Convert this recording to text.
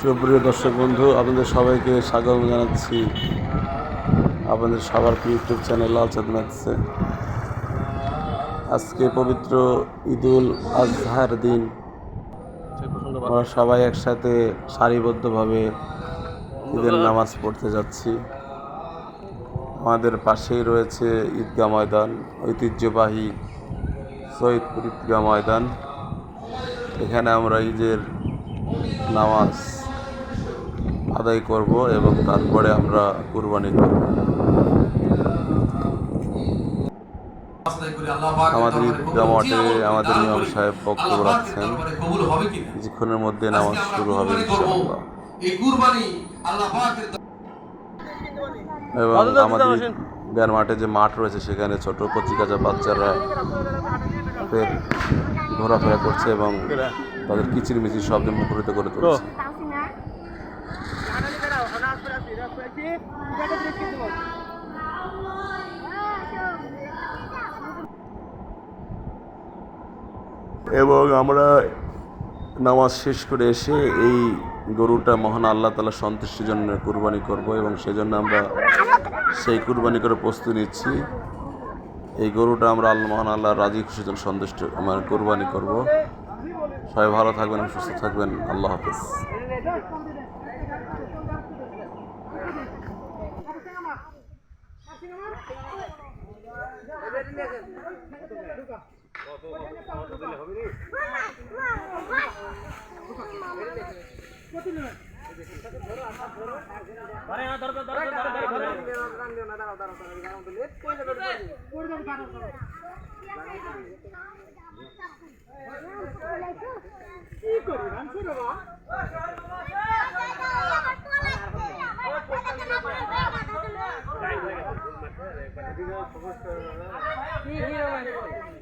সুপ্রিয় দর্শক বন্ধু, আপনাদের সবাইকে স্বাগত জানাচ্ছি আপনাদের সবার প্রিয় ইউটিউব চ্যানেল লাল চাঁদ ম্যাথসে। আজকে পবিত্র ঈদুল আজহার দিন আমরা সবাই একসাথে সারিবদ্ধভাবে ঈদের নামাজ পড়তে যাচ্ছি। আমাদের পাশেই রয়েছে ঈদগাহ ময়দান, ঐতিহ্যবাহী সৈয়দপুর ঈদগাহ ময়দান। এখানে আমরা ঈদের নামাজ আদায় করব এবং তারপরে আমরা কুরবানি করব। আমাদের ঈদগাহ মাঠে আমাদের ইমাম সাহেব বক্তব্য রাখছেন। কিছুক্ষণের মধ্যে নামাজ শুরু হবে ইনশাআল্লাহ। এবং আমাদের ঈদগাহ মাঠে যে মাঠ রয়েছে সেখানে ছোট কচিকাঁচা বাচ্চারা ঘোরাফেরা করছে এবং তাদের কিচিরমিচির শব্দে মুখরিত করে তুলছে। এবং আমরা নামাজ শেষ করে এসে এই গরুটা মহান আল্লাহ তাআলা সন্তুষ্টির জন্য কুরবানি করব এবং সেজন্য আমরা সেই কুরবানি করে প্রস্তুতি নিচ্ছি। এই গরুটা আমরা মহান আল্লাহ রাজি খুশির জন্য সন্তুষ্ট কুরবানি করব। সবাই ভালো থাকবেন, সুস্থ থাকবেন। আল্লাহ হাফেজ। কি